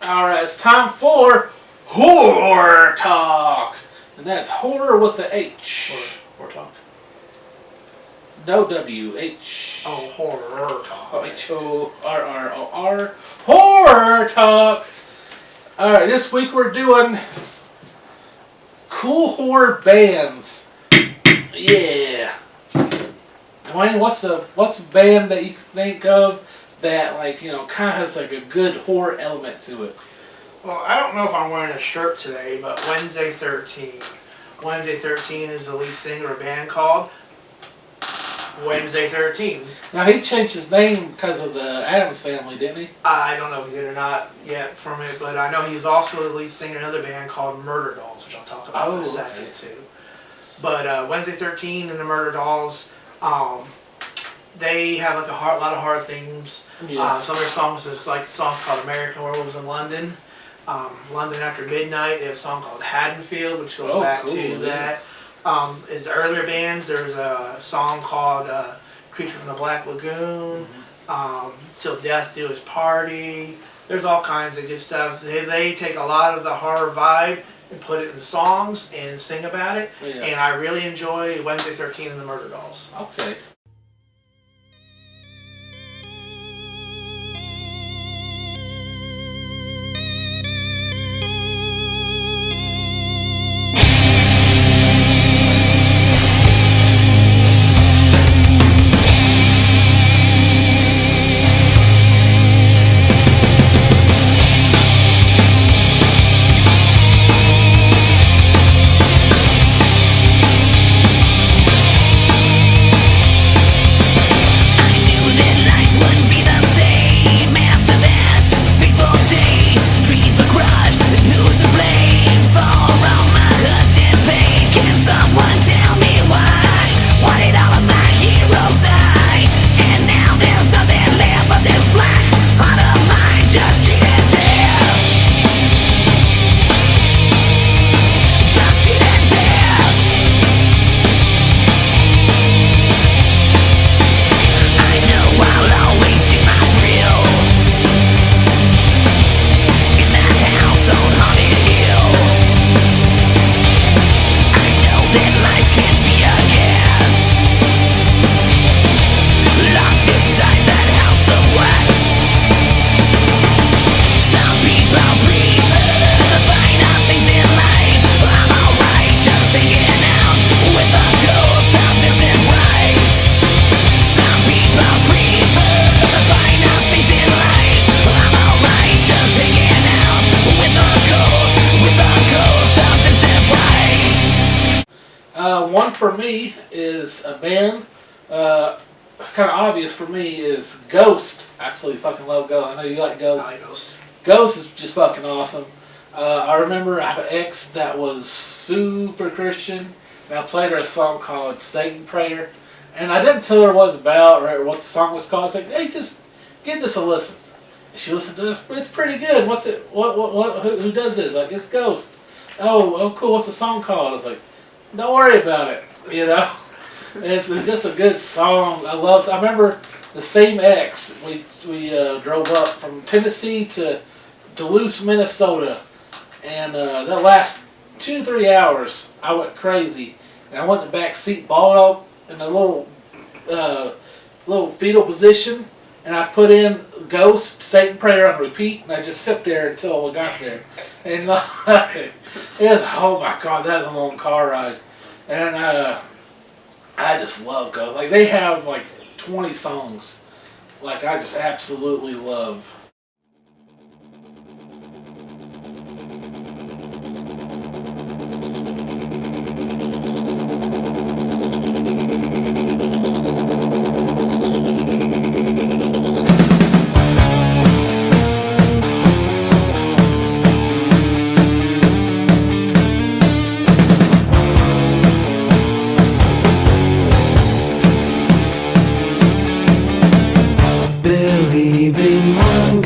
Alright, it's time for Horror Talk. And that's horror with the H. Horror Talk. No W. H. Oh, Horror Talk. Horror. Horror Talk. Alright, this week we're doing cool horror bands. Yeah. Dwayne, what's the band that you think of that, like, you know, kind of has like a good horror element to it? Well, I don't know if I'm wearing a shirt today, but Wednesday 13. Wednesday 13 is the lead singer of a band called Wednesday 13. Now, he changed his name because of the Addams Family, didn't he? I don't know if he did or not yet from it, but I know he's also the lead singer of another band called Murder Dolls, which I'll talk about in a second too. But Wednesday 13 and the Murder Dolls, they have like a lot of horror themes. Yeah. Some of their songs is like songs called American Werewolves in London, London After Midnight. They have a song called Haddonfield, which goes back to that. His earlier bands, there's a song called Creature from the Black Lagoon, Till Death Do His Party. There's all kinds of good stuff. They take a lot of the horror vibe and put it in songs and sing about it. Yeah. And I really enjoy Wednesday 13 and the Murder Dolls. Okay. One for me is a band. It's kind of obvious for me is Ghost. I absolutely fucking love Ghost. I know you like Ghost. I like Ghost. Ghost is just fucking awesome. I remember I have an ex that was super Christian, and I played her a song called Satan Prayer, and I didn't tell her what it was about or what the song was called. I was like, hey, just give this a listen. And she listened to this. It's pretty good. What's it? Who does this? Like, it's Ghost. Oh, cool. What's the song called? I was like, don't worry about it. You know, it's just a good song. I remember the same ex. We drove up from Tennessee to Duluth, Minnesota, and that last 2-3 hours, I went crazy. And I went in the back seat, balled up in a little fetal position, and I put in Ghost, Satan Prayer on repeat, and I just sit there until we got there. And oh my God, that was a long car ride. And I just love Ghost. Like, they have like 20 songs. Like, I just absolutely love. Believe in one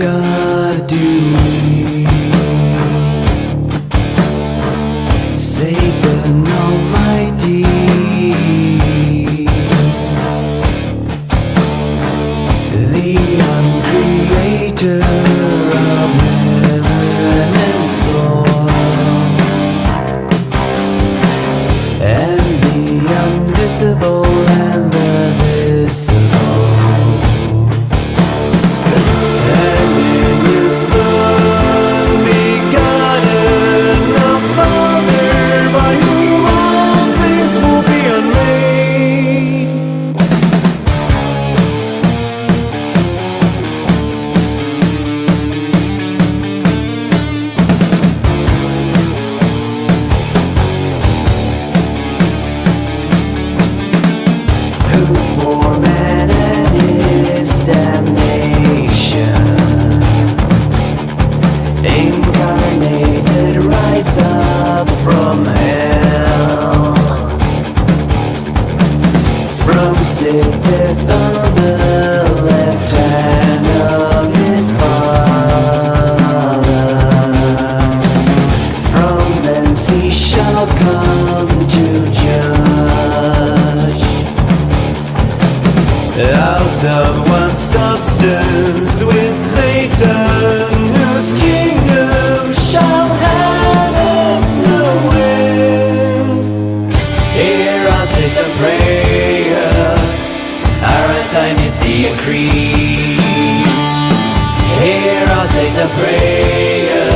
a prayer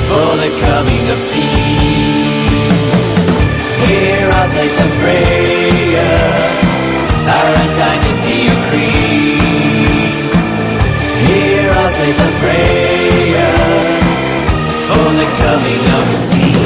for the coming of sea. Hear us at a prayer, our undying to see you creep. Hear us at a prayer for the coming of sea.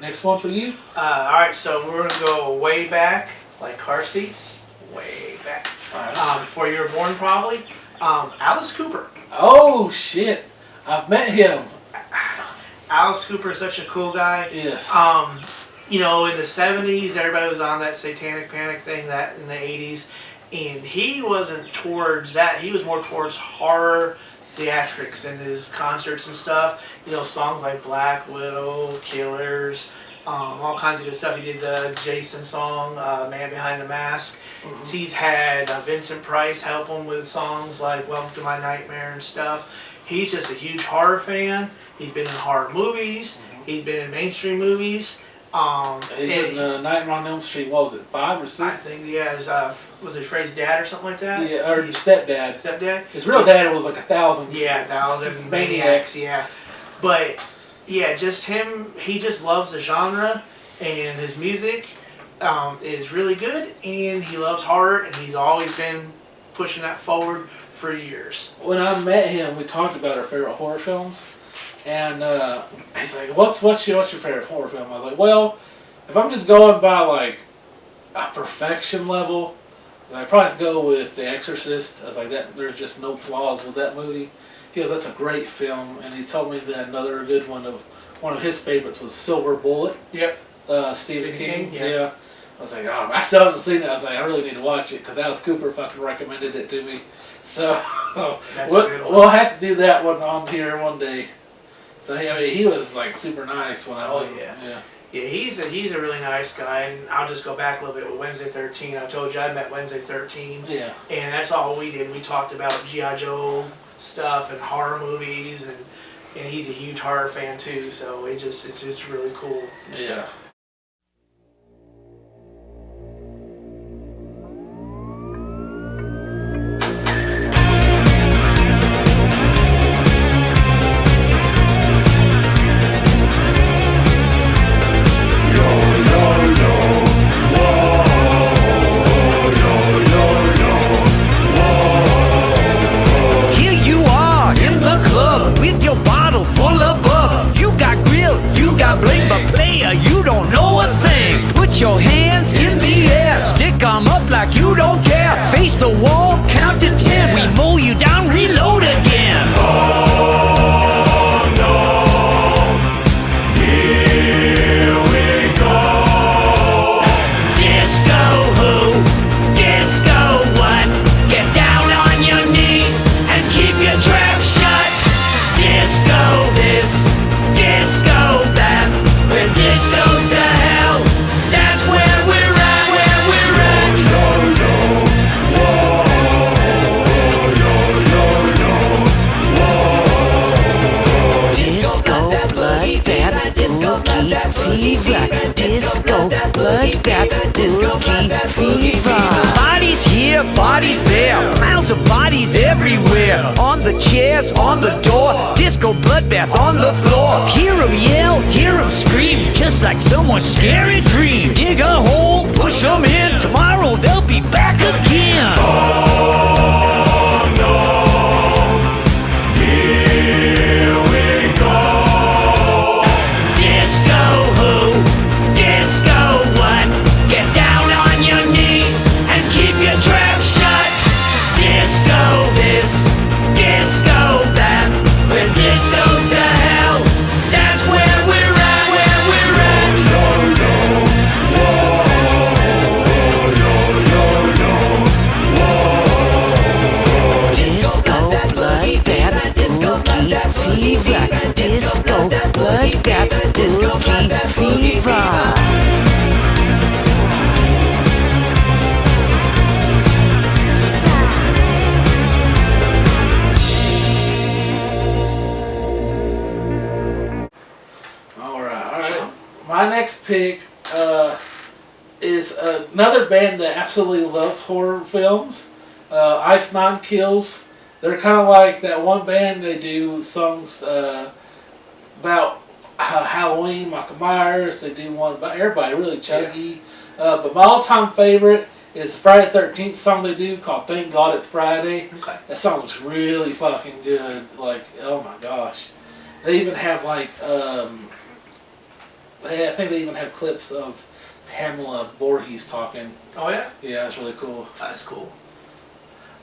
Next one for you. Alright, so we're going to go way back, like car seats. Way back. Alright. Before you were born, probably. Alice Cooper. Oh, shit. I've met him. Alice Cooper is such a cool guy. Yes. You know, in the 70s, everybody was on that Satanic Panic thing, that in the 80s. And he wasn't towards that. He was more towards horror theatrics and his concerts and stuff. You know, songs like Black Widow, Killers, all kinds of good stuff. He did the Jason song, Man Behind the Mask. Mm-hmm. He's had Vincent Price help him with songs like Welcome to My Nightmare and stuff. He's just a huge horror fan. He's been in horror movies. Mm-hmm. He's been in mainstream movies. He's in Nightmare on Elm Street. What was it, 5 or 6? I think he has, was it Frey's dad or something like that? Yeah, or stepdad. Stepdad? His real dad was like 1,000. Yeah, 1,000 Maniacs. Maniacs, yeah. But, yeah, just him, he just loves the genre, and his music is really good, and he loves horror, and he's always been pushing that forward for years. When I met him, we talked about our favorite horror films. And he's like, what's your favorite horror film? I was like, well, if I'm just going by like a perfection level, I'd probably have to go with The Exorcist. I was like, that there's just no flaws with that movie. He goes, that's a great film. And he told me that another good one of his favorites was Silver Bullet. Yep. Stephen King. Yeah. Yeah. I was like, oh, I still haven't seen it. I was like, I really need to watch it because Alice Cooper fucking recommended it to me. So we'll have to do that one on here one day. So I mean, he was like super nice when I met him. Yeah. Yeah, he's a really nice guy, and I'll just go back a little bit with Wednesday 13. I told you I met Wednesday 13. Yeah. And that's all we did. We talked about G.I. Joe stuff and horror movies, and he's a huge horror fan too, so it's just really cool. Yeah. Your hands in the air, stick 'em up like you don't care. Face the wall, count to 10. We mow you down, reload again. Oh no, here we go. Disco who? Disco what? Get down on your knees and keep your trap shut. Disco this, disco that. When disco's to hell, that's where we're at, where we're at. Disco bloodbath boogie fever. Disco bloodbath boogie fever. Bodies here, bodies there, miles of bodies everywhere. On the chairs, on the door, disco bloodbath on the floor. Hear 'em yell, hear 'em scream, just like someone's scary dream. Dig a hole, push 'em in, tomorrow they'll be back again. Oh no, here we go. Disco who? Disco what? Get down on your knees and keep your trap shut. Disco this, disco that. When disco's to hell, that's where we're at, where we're at. Whoa, whoa, whoa, whoa, whoa, whoa, whoa. my next pick is another band that absolutely loves horror films. Ice Nine Kills. They're kind of like that one band. They do songs about Halloween, Michael Myers. They do one about everybody, really, Chucky. But my all-time favorite is the Friday the 13th song they do called Thank God It's Friday. Okay. That song was really fucking good. Like, oh my gosh. They even have like, I think they even have clips of Pamela Voorhees talking. Oh yeah? Yeah, that's really cool. That's cool.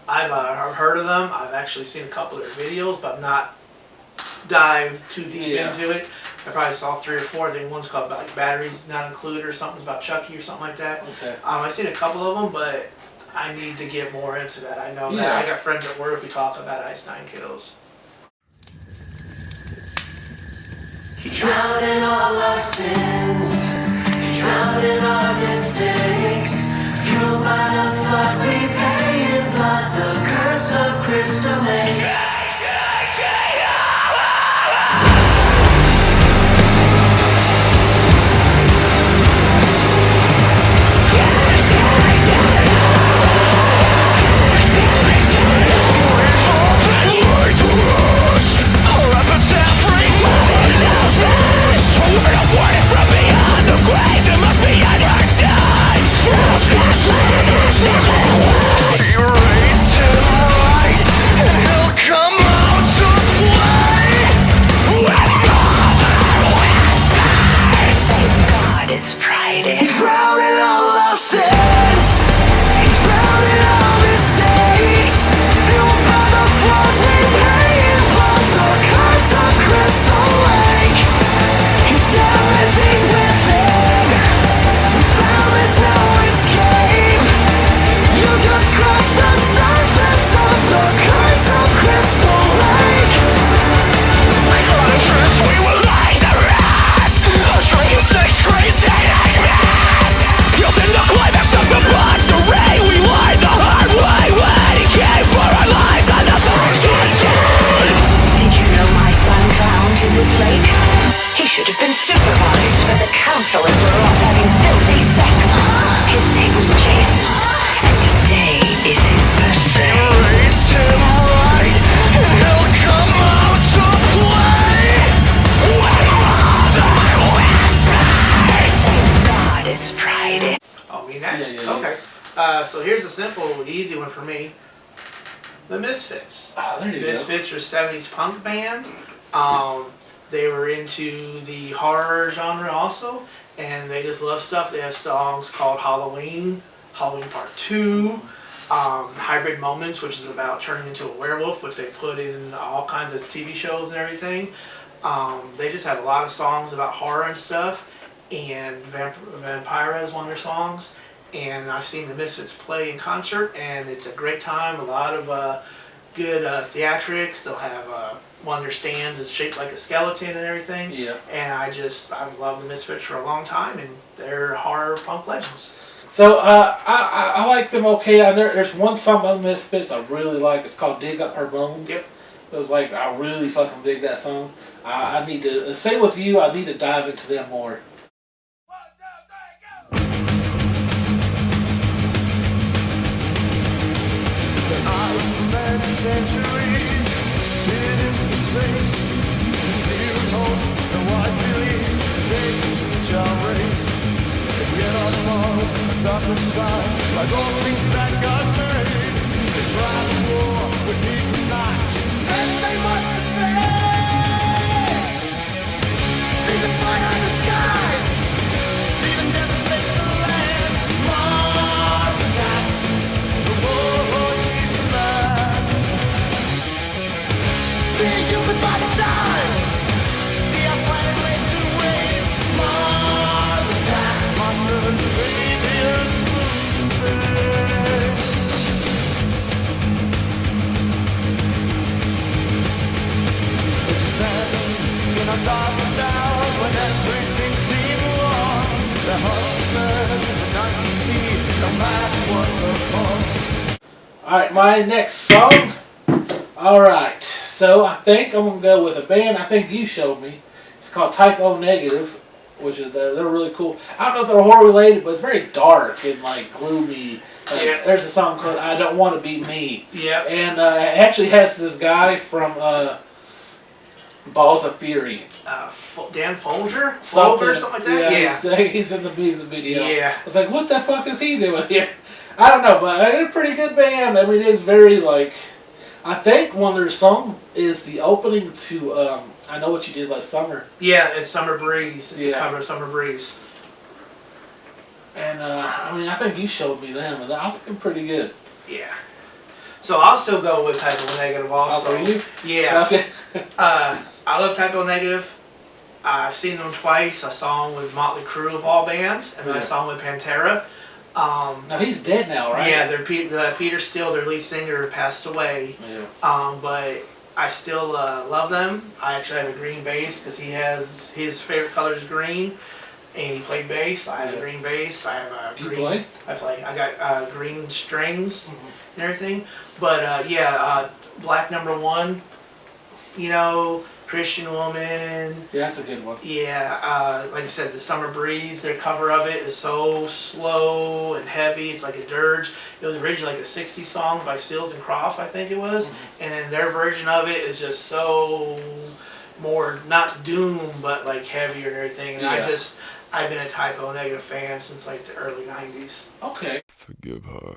I've heard of them. I've actually seen a couple of their videos, but not dived too deep into it. I probably saw 3 or 4. I think one's called like Batteries Not Included or something's about Chucky or something like that. Okay. I've seen a couple of them, but I need to get more into that. I know that I got friends at work who talk about Ice Nine Kills. He drowned in all our sins, he drowned in our mistakes. Fueled by the flood we pay in blood, the curse of Crystal Lake. So here's a simple, easy one for me. The Misfits. Oh, there you go. Misfits are a 70s punk band. They were into the horror genre also, and they just love stuff. They have songs called Halloween, Halloween Part 2, Hybrid Moments, which is about turning into a werewolf, which they put in all kinds of TV shows and everything. They just have a lot of songs about horror and stuff, and Vampira is one of their songs. And I've seen the Misfits play in concert, and it's a great time. A lot of good theatrics. They'll have one of their stands is shaped like a skeleton and everything. Yeah. And I've loved the Misfits for a long time, and they're horror punk legends. So I like them okay. There's one song by the Misfits I really like. It's called "Dig Up Her Bones." Yep. It was like I really fucking dig that song. I need to same with you. I need to dive into them more. Eyes for many centuries, hidden in space. Sincere hope and wise belief, they can switch our race. And yet our cause, the darker side, like all things that God made. They try to war, but need not, and they must defend. See the fire in the skies, see them devastate the land. Mars attacks, the war team demands. See human bodies die, see our planet laid to waste. Mars attacks, monsters invade the earth through space. It's standing in our darkest hour when everything seems lost. Their hearts are fed, and none can see, no matter what the cost. Alright, my next song. Alright, so I think I'm going to go with a band I think you showed me. It's called Type O Negative. which is they're really cool. I don't know if they're horror related, but it's very dark and like gloomy. Like, Yeah. There's a song called "I Don't Want to Be Me," Yeah. and it actually has this guy from Balls of Fury. Dan Folger? Something, Folger or something like that? Yeah. He's in the music video. Yeah. I was like, what the fuck is he doing here? I don't know, but it's a pretty good band. I mean, it's very like. I think one of their songs is the opening to I Know What You Did Last Summer. Yeah, it's Summer Breeze. It's a Yeah. cover of Summer Breeze. And I mean, I think you showed me them, and I think they're pretty good. Yeah. So I'll still go with Type O Negative also. Oh, for you? Yeah. Okay. I love Type O Negative. I've seen them twice. I saw them with Motley Crue of all bands, and then I Yeah. saw them with Pantera. No, he's dead now, right? Yeah, Peter Steele, their lead singer, passed away. Yeah. But I still love them. I actually have a green bass because his favorite color is green, and he played bass. I have a Yeah. green bass. I have a Do you green. play? I play. I got green strings and everything. But Black Number One. You know, Christian Woman. Yeah, that's a good one. Yeah, like I said, the Summer Breeze, their cover of it is so slow and heavy. It's like a dirge. It was originally like a 60s song by Stills and Croft, I think it was. And then their version of it is just so more, not doom, but like heavier and everything. And Yeah. I've been a Type O Negative fan since like the early 90s. Okay. Forgive her,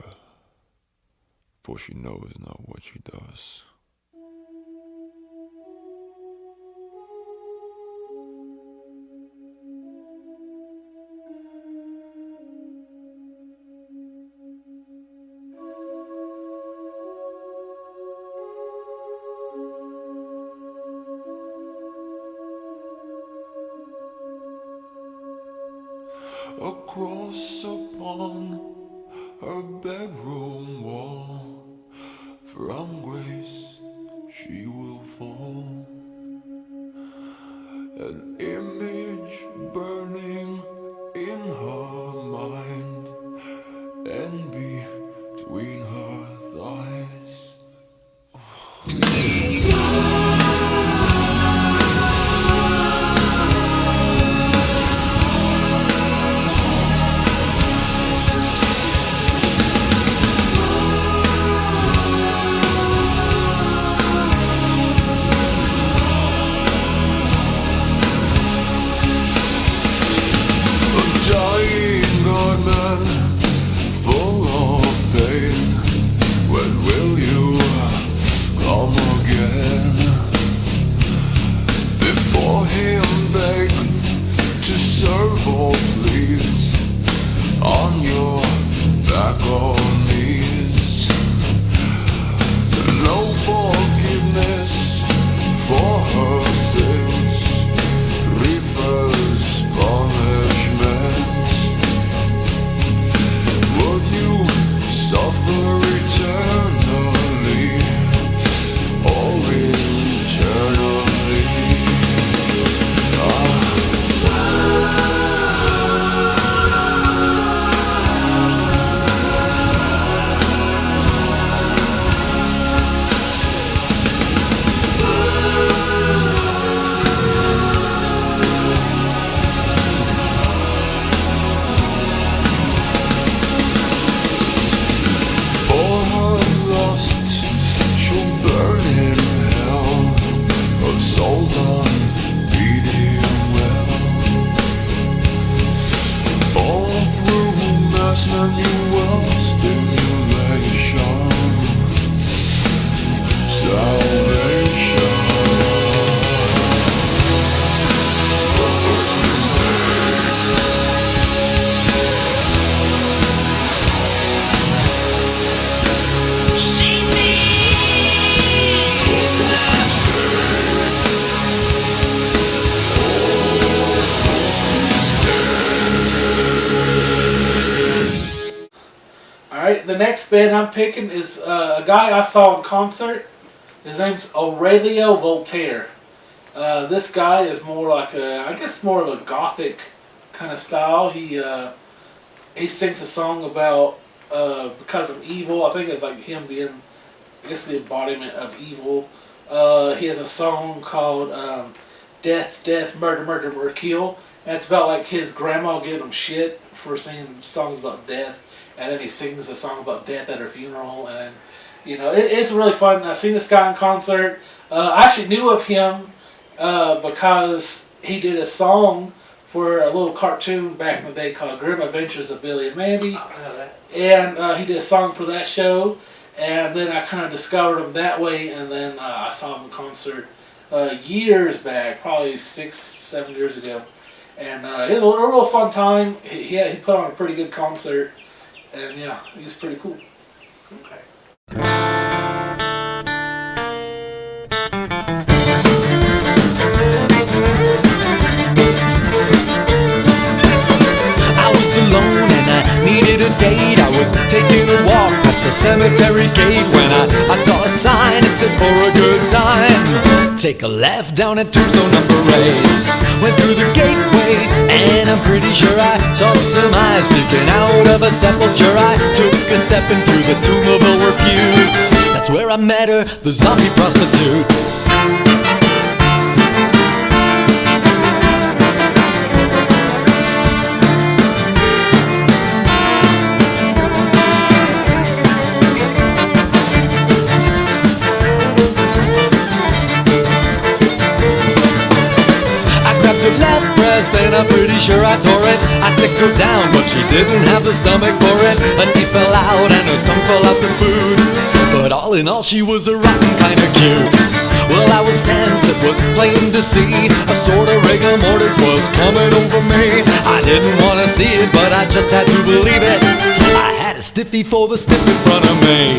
for she knows not what she does. Across upon her bedroom wall, from grace she will fall. An image burning in her mind, and between her thighs. Dying garment full of pain. When will you come again? Before him beg to serve or please, on your back or knees. No forgiveness for her sins, refers punishment. Would you suffer eternally or eternally? For her lust she'll burn in hell, her soul done beating well. All through mass manual stimulation, salvation. Purpose mistake. Purpose mistake. Alright, the next band I'm picking is a guy I saw in concert. His name's Aurelio Voltaire. This guy is more like I guess more of a gothic kind of style. He sings a song about because of evil. I think it's like him being, I guess, the embodiment of evil. He has a song called Death, Death, Murder, Murder, Murder, Kill. And it's about like his grandma giving him shit for singing songs about death, and then he sings a song about death at her funeral, and it's really fun. I've seen this guy in concert. I actually knew of him because he did a song for a little cartoon back in the day called Grim Adventures of Billy and Mandy. I know that. And he did a song for that show, and then I kind of discovered him that way, and then I saw him in concert years back, probably 6-7 years ago, and it was a real fun time. He put on a pretty good concert, and yeah, he was pretty cool. Okay. I was alone and I needed a date. I was taking a walk past the cemetery gate when I saw a sign that said for a good time, take a left down at Tombstone number 8. Went through the gateway and I'm pretty sure I saw some eyes peeking out of a sepulture. I took a step into the tomb of a repute. That's where I met her, the zombie prostitute. And I'm pretty sure I tore it. I sicked her down, but she didn't have the stomach for it. Her teeth fell out and her tongue fell out to food. But all in all, she was a rotten kind of cute. Well, I was tense, it was plain to see. A sort of rigor mortis was coming over me. I didn't want to see it, but I just had to believe it. I had a stiffy for the stiff in front of me.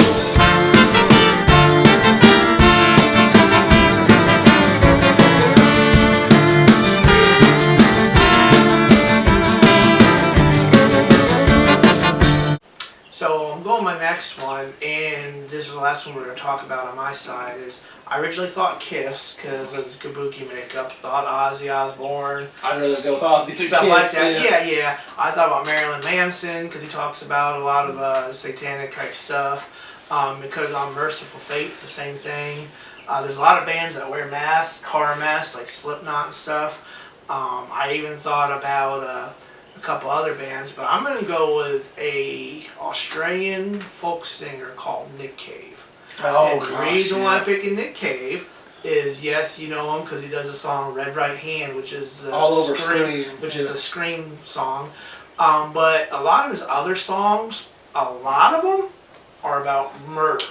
So I'm going my next one, and this is the last one we're going to talk about on my side. Is I originally thought Kiss because of the Kabuki makeup. Thought Ozzy Osbourne. I'd rather go with Ozzy than Stuff Kiss, like that. Yeah. I thought about Marilyn Manson because he talks about a lot of satanic type stuff. It could have gone Merciful Fate. It's the same thing. There's a lot of bands that wear masks, horror masks like Slipknot and stuff. I even thought about a couple other bands, but I'm going to go with a Australian folk singer called Nick Cave. And the reason why I'm picking Nick Cave is, yes, you know him because he does a song Red Right Hand, which is All Over Scream, which is a Scream song. But a lot of his other songs, a lot of them are about murder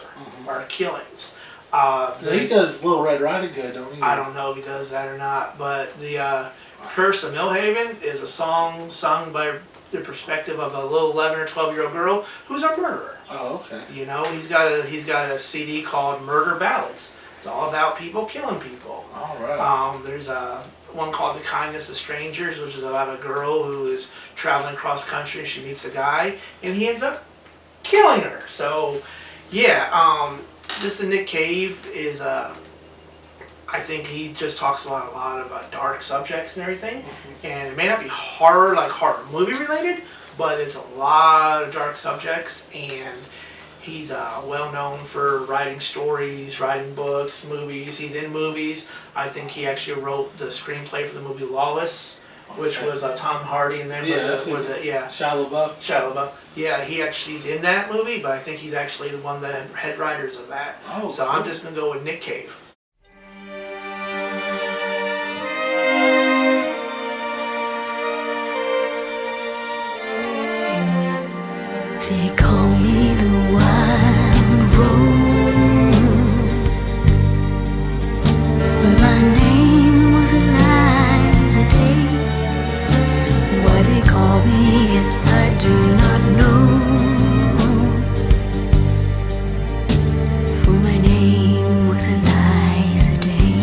or killings. So he does Little Red Riding Hood, don't he? I don't know if he does that or not, but the Curse of Millhaven is a song sung by the perspective of a little 11 or 12-year-old girl who's a murderer. Oh, okay. You know, he's got a CD called Murder Ballads. It's all about people killing people. All right. There's a one called The Kindness of Strangers, which is about a girl who is traveling cross country and she meets a guy and he ends up killing her. So, yeah, this Nick Cave is I think he just talks a lot of dark subjects and everything, and it may not be horror movie related, but it's a lot of dark subjects, and he's well known for writing stories, writing books, movies. He's in movies. I think he actually wrote the screenplay for the movie Lawless, which was Tom Hardy and then Shia LaBeouf. Shia LaBeouf. Yeah, he's in that movie, but I think he's actually one of the head writers of that. Oh, so cool. I'm just gonna go with Nick Cave. They call me the wild rose, but my name was Eliza Day. Why they call me it, I do not know, for my name was Eliza Day.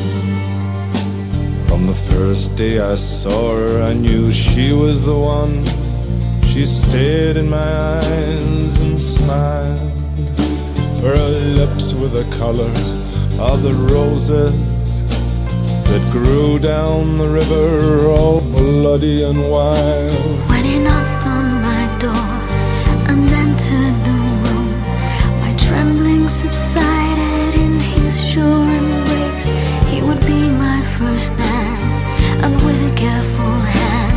From the first day I saw her, I knew she was the one. She stared in my eyes and smiled, for her lips were the color of the roses that grew down the river, all bloody and wild. When he knocked on my door and entered the room, my trembling subsided in his sure embrace. He would be my first man, and with a careful hand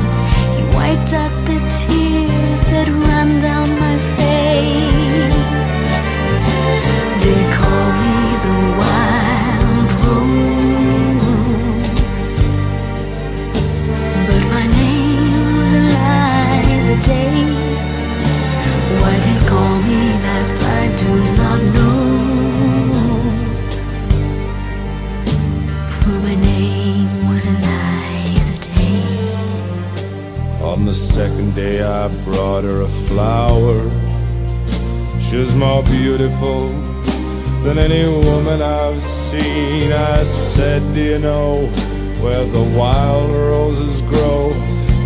my name was Eliza Day. On the second day I brought her a flower. She was more beautiful than any woman I've seen. I said, do you know where the wild roses grow,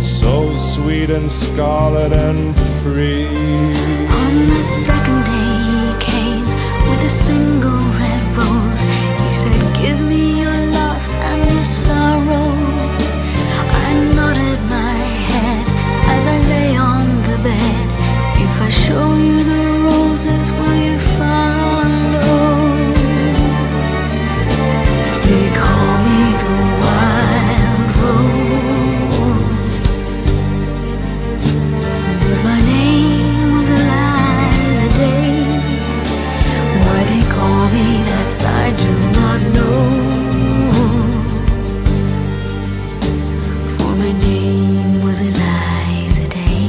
so sweet and scarlet and free? On the second day he came with a single red rose. He said, give me your loss and your sorrow. I nodded my head as I lay on the bed. If I show you the roses, will you follow? They call me the wild rose, but my name was Eliza Day. Why they call me that I do not know, for my name was Eliza Day.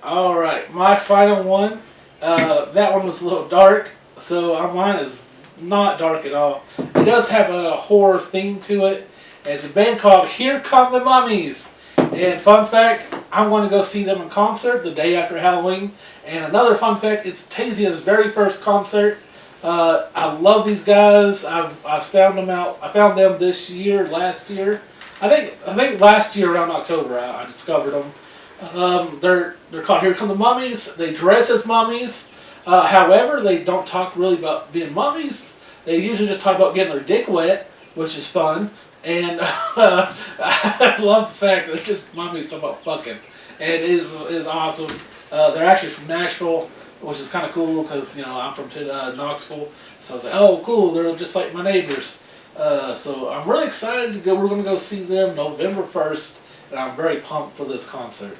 Alright, my final one. That one was a little dark, so mine is not dark at all. It does have a horror theme to it. And it's a band called Here Come the Mummies. And fun fact, I'm going to go see them in concert the day after Halloween. And another fun fact, it's Tazia's very first concert. I love these guys. I found them out. I found them last year. I think last year around October I discovered them. They're called Here Come the Mummies. They dress as mummies. However, they don't talk really about being mummies. They usually just talk about getting their dick wet, which is fun. And I love the fact that they're just mummies talking about fucking. And it is awesome. They're actually from Nashville, which is kind of cool because, I'm from Knoxville. So I was like, oh, cool, they're just like my neighbors. So I'm really excited to go. We're going to go see them November 1st, and I'm very pumped for this concert.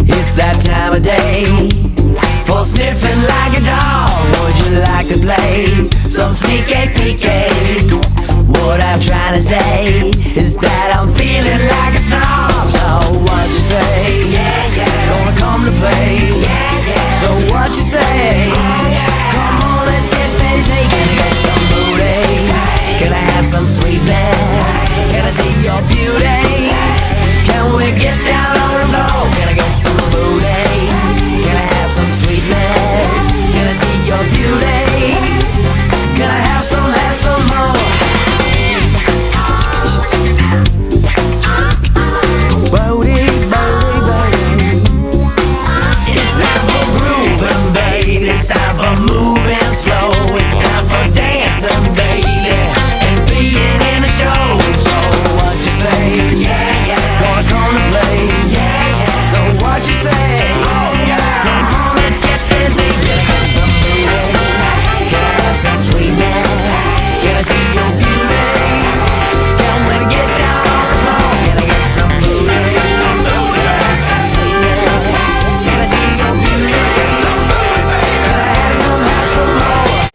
It's that time of day for sniffing like a dog. Would you like to play some sneaky peeky? What I'm trying to say is that I'm feeling like a snob. So what you say? Gonna come to play. So what you say? Come on, let's get busy. Can I get some booty? Can I have some sweetness? Can I see your beauty? Can we get down on the floor? Can I get some booty? Can I have some sweetness? Can I see your beauty? Can I have some more? Booty, booty, booty. It's time for grooving, baby. It's time for moving slow. It's time for dancing, baby, and being in the show. So what you say? Gonna come to play. So what you say? Come on, let's get busy. Can I get some booty? Can I have some sweetness? Can I see your beauty? Can we get down on the floor? Can I get some booty? Can I have some sweetness? Can I see your beauty? Can I have some more?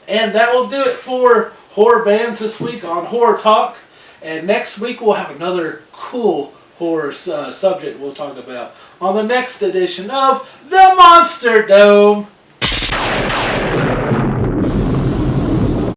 And that will do it for horror bands this week on Horror Talk. And next week we'll have another cool horror subject we'll talk about on the next edition of The Monster Dome.